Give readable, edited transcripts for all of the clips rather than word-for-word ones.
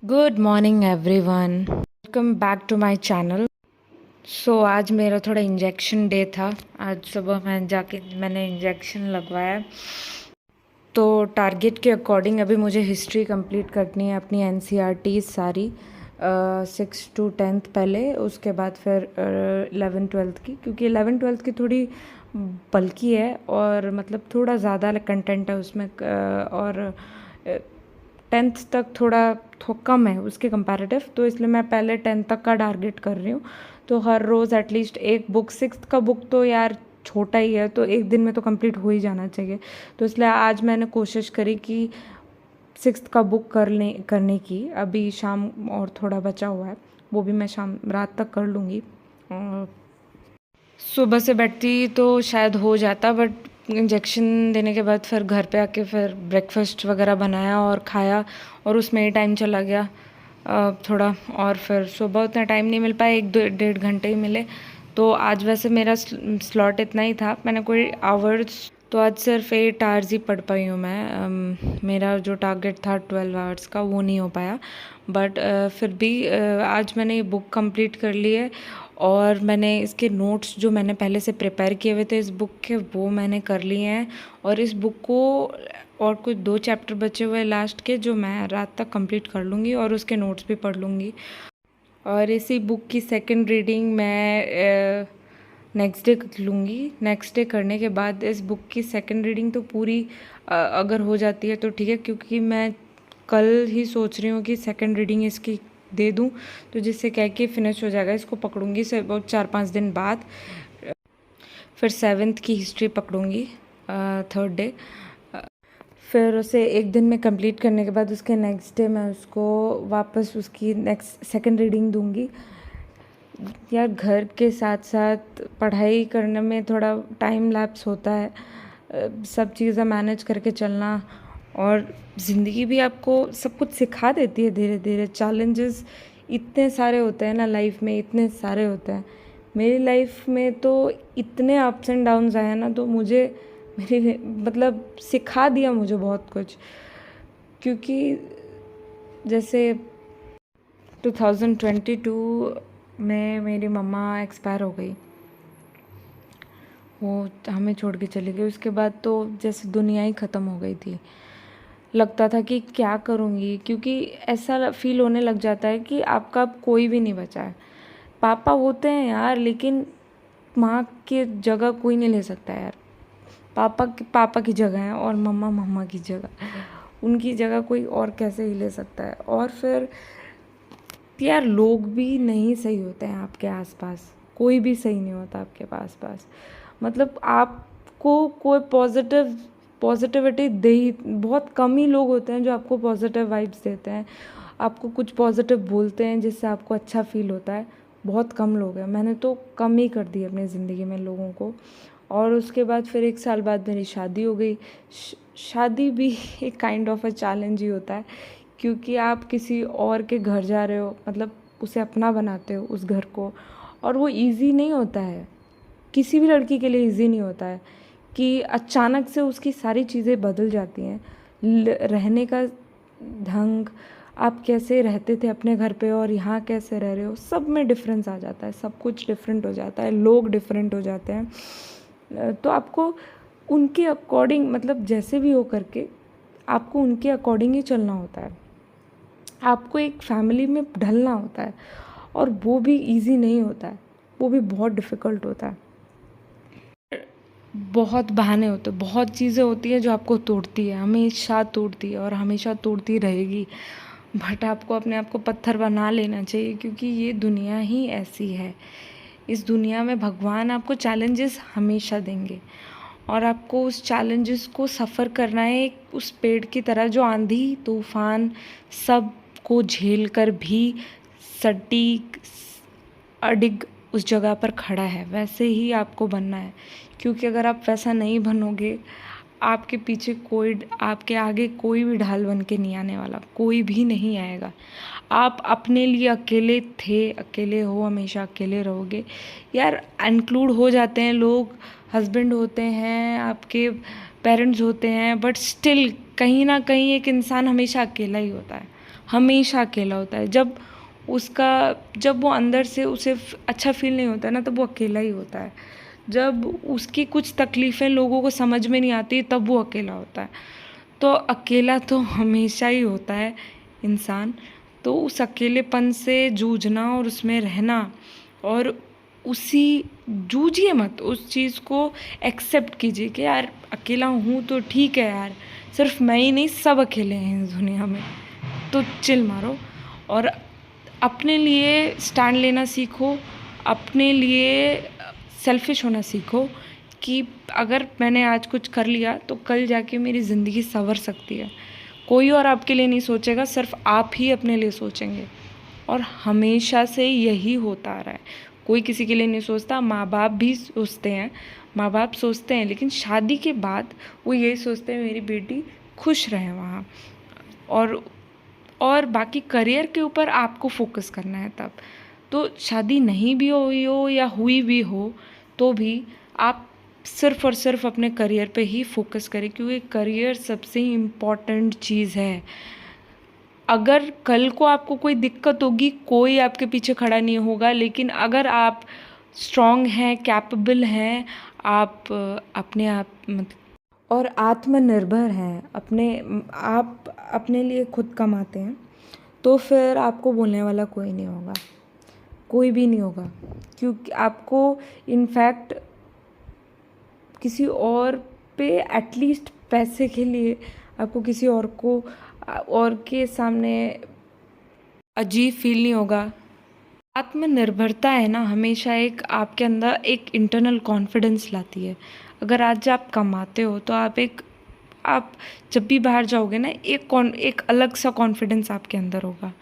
Good morning everyone, welcome back to my channel. आज मेरा थोड़ा इंजेक्शन डे था। आज सुबह मैंने इंजेक्शन लगवाया। तो टारगेट के अकॉर्डिंग अभी मुझे हिस्ट्री कंप्लीट करनी है, अपनी एनसीईआरटी सारी 6 to 10 पहले, उसके बाद फिर 11th 12th की, क्योंकि 11th 12th की थोड़ी बल्कि है और मतलब थोड़ा ज़्यादा कंटेंट है उसमें, और 10th तक थोड़ा कम है उसके कंपैरेटिव। तो इसलिए मैं पहले 10th तक का टारगेट कर रही हूँ। तो हर रोज़ एटलीस्ट एक बुक, 6th का बुक तो यार छोटा ही है, तो एक दिन में तो कंप्लीट हो ही जाना चाहिए। तो इसलिए आज मैंने कोशिश करी कि 6th का बुक करने की। अभी शाम और थोड़ा बचा हुआ है, वो भी मैं शाम रात तक कर लूँगी। सुबह से बैठती तो शायद हो जाता, बट इंजेक्शन देने के बाद फिर घर पे आके फिर ब्रेकफास्ट वगैरह बनाया और खाया, और उसमें ही टाइम चला गया थोड़ा। और फिर सुबह उतना टाइम नहीं मिल पाया, 1-1.5 घंटे ही मिले। तो आज वैसे मेरा स्लॉट इतना ही था, मैंने कोई आवर्स तो आज सिर्फ 8 आवर्स ही पढ़ पाई हूँ मैं। मेरा जो टारगेट था 12 आवर्स का, वो नहीं हो पाया। बट फिर भी आज मैंने ये बुक कंप्लीट कर ली है, और मैंने इसके नोट्स जो मैंने पहले से प्रिपेयर किए हुए थे इस बुक के, वो मैंने कर लिए हैं। और इस बुक को और कुछ 2 चैप्टर बचे हुए लास्ट के, जो मैं रात तक कंप्लीट कर लूँगी और उसके नोट्स भी पढ़ लूँगी। और इसी बुक की सेकंड रीडिंग मैं नेक्स्ट डे लूँगी। नेक्स्ट डे करने के बाद इस बुक की सेकंड रीडिंग तो पूरी अगर हो जाती है तो ठीक है, क्योंकि मैं कल ही सोच रही हूँ कि सेकंड रीडिंग इसकी दे दूँ, तो जिससे क्या है कि फिनिश हो जाएगा। इसको पकड़ूँगी से बहुत 4-5 दिन बाद। फिर 7th की हिस्ट्री पकड़ूँगी 3rd डे। फिर उसे एक दिन में कंप्लीट करने के बाद उसके नेक्स्ट डे मैं उसको वापस उसकी नेक्स्ट सेकंड रीडिंग दूँगी। यार घर के साथ साथ पढ़ाई करने में थोड़ा टाइम लैप्स होता है, सब चीज़ें मैनेज करके चलना। और ज़िंदगी भी आपको सब कुछ सिखा देती है धीरे धीरे। चैलेंजेस इतने सारे होते हैं ना लाइफ में, इतने सारे होते हैं। मेरी लाइफ में तो इतने अप्स एंड डाउन्स आए हैं ना, तो मुझे मेरी मतलब सिखा दिया मुझे बहुत कुछ। क्योंकि जैसे 2022 में मेरी मम्मा एक्सपायर हो गई, वो हमें छोड़ के चली गई। उसके बाद तो जैसे दुनिया ही ख़त्म हो गई थी। लगता था कि क्या करूँगी, क्योंकि ऐसा फील होने लग जाता है कि आपका अब कोई भी नहीं बचा है। पापा होते हैं यार, लेकिन माँ की जगह कोई नहीं ले सकता यार। पापा की जगह है, और मम्मा मम्मा की जगह, उनकी जगह कोई और कैसे ही ले सकता है। और फिर यार लोग भी नहीं सही होते हैं आपके आसपास, कोई भी सही नहीं होता आपके पास। मतलब आपको कोई पॉजिटिविटी दे ही, बहुत कम ही लोग होते हैं जो आपको पॉजिटिव वाइब्स देते हैं, आपको कुछ पॉजिटिव बोलते हैं जिससे आपको अच्छा फील होता है। बहुत कम लोग हैं। मैंने तो कम ही कर दी अपनी ज़िंदगी में लोगों को। और उसके बाद फिर 1 साल बाद मेरी शादी हो गई। शादी भी एक काइंड ऑफ अ चैलेंज ही होता है, क्योंकि आप किसी और के घर जा रहे हो, मतलब उसे अपना बनाते हो उस घर को। और वो इजी नहीं होता है, किसी भी लड़की के लिए इजी नहीं होता है कि अचानक से उसकी सारी चीज़ें बदल जाती हैं। रहने का ढंग, आप कैसे रहते थे अपने घर पे और यहाँ कैसे रह रहे हो, सब में डिफरेंस आ जाता है। सब कुछ डिफरेंट हो जाता है, लोग डिफरेंट हो जाते हैं। तो आपको उनके अकॉर्डिंग, मतलब जैसे भी हो करके आपको उनके अकॉर्डिंग ही चलना होता है। आपको एक फैमिली में ढलना होता है, और वो भी इजी नहीं होता है, वो भी बहुत डिफ़िकल्ट होता है। बहुत बहाने होते हैं, बहुत चीज़ें होती हैं जो आपको तोड़ती है, हमेशा तोड़ती है और हमेशा तोड़ती रहेगी। बट आपको अपने आप को पत्थर बना लेना चाहिए, क्योंकि ये दुनिया ही ऐसी है। इस दुनिया में भगवान आपको चैलेंजेस हमेशा देंगे, और आपको उस चैलेंजेस को सफ़र करना है, एक उस पेड़ की तरह जो आंधी तूफान सब को झेल कर भी सटीक अडिग उस जगह पर खड़ा है। वैसे ही आपको बनना है, क्योंकि अगर आप वैसा नहीं बनोगे, आपके पीछे कोई, आपके आगे कोई भी ढाल बन के नहीं आने वाला, कोई भी नहीं आएगा। आप अपने लिए अकेले थे, अकेले हो, हमेशा अकेले रहोगे। यार इंक्लूड हो जाते हैं लोग, हस्बैंड होते हैं, आपके पेरेंट्स होते हैं, बट स्टिल कहीं ना कहीं एक इंसान हमेशा अकेला ही होता है। हमेशा अकेला होता है। जब वो अंदर से उसे अच्छा फील नहीं होता है ना, तब वो अकेला ही होता है। जब उसकी कुछ तकलीफ़ें लोगों को समझ में नहीं आती, तब वो अकेला होता है। तो अकेला तो हमेशा ही होता है इंसान। तो उस अकेलेपन से जूझना और उसमें रहना, और जूझिए मत, उस चीज़ को एक्सेप्ट कीजिए कि यार अकेला हूँ तो ठीक है यार, सिर्फ मैं ही नहीं, सब अकेले हैं इस दुनिया में। तो चिल मारो और अपने लिए स्टैंड लेना सीखो, अपने लिए सेल्फिश होना सीखो कि अगर मैंने आज कुछ कर लिया तो कल जाके मेरी ज़िंदगी संवर सकती है। कोई और आपके लिए नहीं सोचेगा, सिर्फ आप ही अपने लिए सोचेंगे। और हमेशा से यही होता आ रहा है, कोई किसी के लिए नहीं सोचता। माँ बाप भी सोचते हैं, माँ बाप सोचते हैं, लेकिन शादी के बाद वो यही सोचते हैं मेरी बेटी खुश रहे वहाँ। और बाकी करियर के ऊपर आपको फोकस करना है तब। तो शादी नहीं भी हुई हो या हुई भी हो तो भी आप सिर्फ़ और सिर्फ अपने करियर पे ही फोकस करें, क्योंकि करियर सबसे इम्पॉर्टेंट चीज़ है। अगर कल को आपको कोई दिक्कत होगी, कोई आपके पीछे खड़ा नहीं होगा, लेकिन अगर आप स्ट्रॉन्ग हैं, कैपेबल हैं, आप अपने आप और आत्मनिर्भर हैं, आप अपने लिए खुद कमाते हैं, तो फिर आपको बोलने वाला कोई नहीं होगा, कोई भी नहीं होगा। क्योंकि आपको इनफैक्ट किसी और पे एटलीस्ट पैसे के लिए आपको किसी और के सामने अजीब फील नहीं होगा। आत्मनिर्भरता है ना, हमेशा एक आपके अंदर एक इंटरनल कॉन्फिडेंस लाती है। अगर आज आप कमाते हो तो आप जब भी बाहर जाओगे ना, एक अलग सा कॉन्फिडेंस आपके अंदर होगा,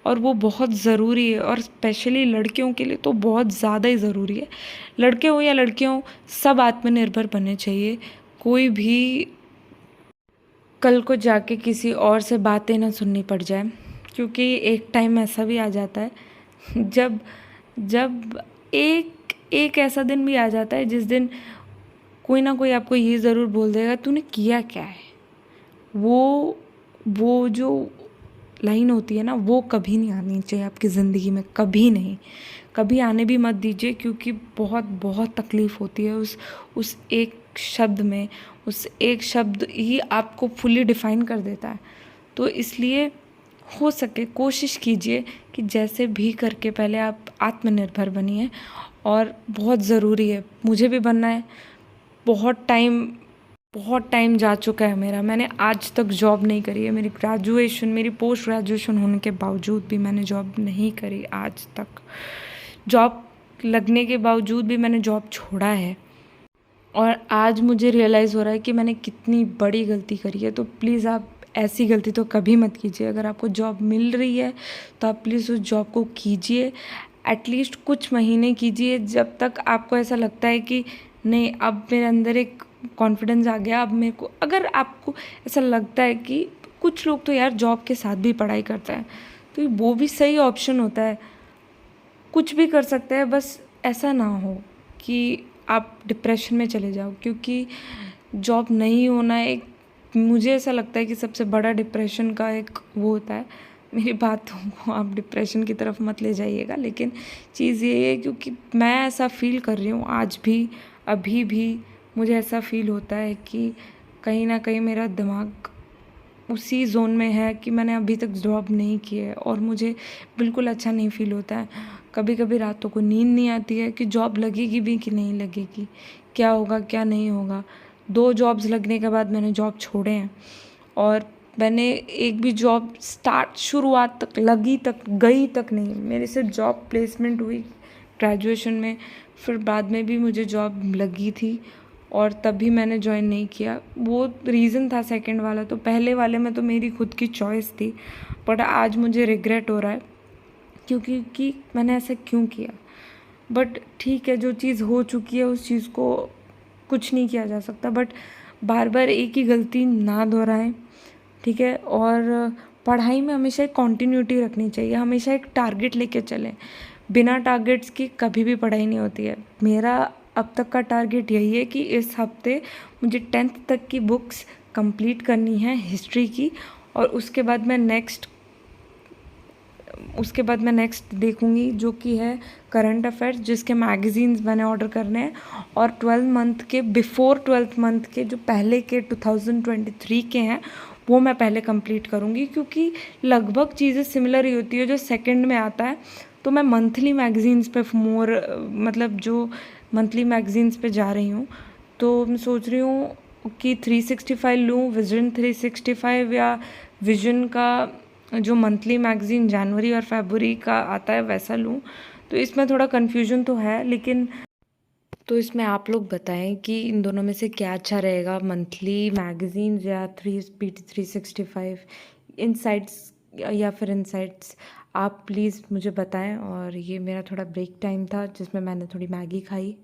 और वो बहुत ज़रूरी है। और स्पेशली लड़कियों के लिए तो बहुत ज़्यादा ही ज़रूरी है। लड़के हो या लड़कियाँ हो, सब आत्मनिर्भर बनने चाहिए। कोई भी कल को जाके किसी और से बातें ना सुननी पड़ जाए, क्योंकि एक टाइम ऐसा भी आ जाता है जब जब एक ऐसा दिन भी आ जाता है जिस दिन कोई ना कोई आपको ये ज़रूर बोल देगा, तूने किया क्या है। वो जो लाइन होती है ना, वो कभी नहीं आनी चाहिए आपकी ज़िंदगी में, कभी नहीं, कभी आने भी मत दीजिए, क्योंकि बहुत बहुत तकलीफ़ होती है उस एक शब्द में। उस एक शब्द ही आपको फुली डिफ़ाइन कर देता है। तो इसलिए हो सके कोशिश कीजिए कि जैसे भी करके पहले आप आत्मनिर्भर बनिए, और बहुत ज़रूरी है, मुझे भी बनना है। बहुत टाइम जा चुका है मेरा, मैंने आज तक जॉब नहीं करी है। मेरी पोस्ट ग्रेजुएशन होने के बावजूद भी मैंने जॉब नहीं करी आज तक। जॉब लगने के बावजूद भी मैंने जॉब छोड़ा है, और आज मुझे रियलाइज़ हो रहा है कि मैंने कितनी बड़ी गलती करी है। तो प्लीज़ आप ऐसी गलती तो कभी मत कीजिए। अगर आपको जॉब मिल रही है तो आप प्लीज़ उस जॉब को कीजिए, एटलीस्ट कुछ महीने कीजिए, जब तक आपको ऐसा लगता है कि नहीं, अब मेरे अंदर एक कॉन्फिडेंस आ गया। अब मेरे को, अगर आपको ऐसा लगता है कि कुछ लोग तो यार जॉब के साथ भी पढ़ाई करते हैं, तो वो भी सही ऑप्शन होता है, कुछ भी कर सकते हैं। बस ऐसा ना हो कि आप डिप्रेशन में चले जाओ, क्योंकि जॉब नहीं होना एक, मुझे ऐसा लगता है कि सबसे बड़ा डिप्रेशन का एक वो होता है। मेरी बातों को आप डिप्रेशन की तरफ मत ले जाइएगा, लेकिन चीज़ ये है, क्योंकि मैं ऐसा फ़ील कर रही हूँ आज भी, अभी भी मुझे ऐसा फ़ील होता है कि कहीं ना कहीं मेरा दिमाग उसी जोन में है कि मैंने अभी तक जॉब नहीं की है, और मुझे बिल्कुल अच्छा नहीं फ़ील होता है। कभी कभी रातों को नींद नहीं आती है कि जॉब लगेगी भी कि नहीं लगेगी, क्या होगा क्या नहीं होगा। 2 जॉब्स लगने के बाद मैंने जॉब छोड़े हैं, और मैंने एक भी जॉब शुरुआत तक गई तक नहीं। मेरे से जॉब प्लेसमेंट हुई ग्रेजुएशन में, फिर बाद में भी मुझे जॉब लगी थी, और तब भी मैंने ज्वाइन नहीं किया। वो रीज़न था सेकंड वाला, तो पहले वाले में तो मेरी खुद की चॉइस थी, बट आज मुझे रिग्रेट हो रहा है क्योंकि मैंने ऐसा क्यों किया। बट ठीक है, जो चीज़ हो चुकी है उस चीज़ को कुछ नहीं किया जा सकता, बट बार बार एक ही गलती ना दोहराएं, ठीक है। और पढ़ाई में हमेशा एक कॉन्टिन्यूटी रखनी चाहिए, हमेशा एक टारगेट लेके चलें। बिना टारगेट्स की कभी भी पढ़ाई नहीं होती है। मेरा अब तक का टारगेट यही है कि इस हफ्ते मुझे 10th तक की बुक्स कंप्लीट करनी है हिस्ट्री की, और उसके बाद मैं नेक्स्ट उसके बाद मैं नेक्स्ट देखूँगी जो कि है करंट अफेयर्स, जिसके मैगज़ीन्स मैंने ऑर्डर करने हैं, और 12 मंथ के, बिफोर 12th मंथ के जो पहले के 2023 के हैं वो मैं पहले कंप्लीट करूँगी, क्योंकि लगभग चीज़ें सिमिलर ही होती है जो सेकंड में आता है। तो मैं मंथली मैगज़ीन्स पे मोर, मतलब जो मंथली मैगज़ीन्स पे जा रही हूँ। तो मैं सोच रही हूँ कि 365 लूँ, विजन 365, या विजन का जो मंथली मैगज़ीन जनवरी और फरवरी का आता है वैसा लूँ। तो इसमें थोड़ा कन्फ्यूजन तो है, लेकिन तो इसमें आप लोग बताएं कि इन दोनों में से क्या अच्छा रहेगा, मंथली मैगज़ीन्स या 365 इनसाइट्स, या फिर इनसाइट्स। आप प्लीज़ मुझे बताएं। और ये मेरा थोड़ा ब्रेक टाइम था जिसमें मैंने थोड़ी मैगी खाई।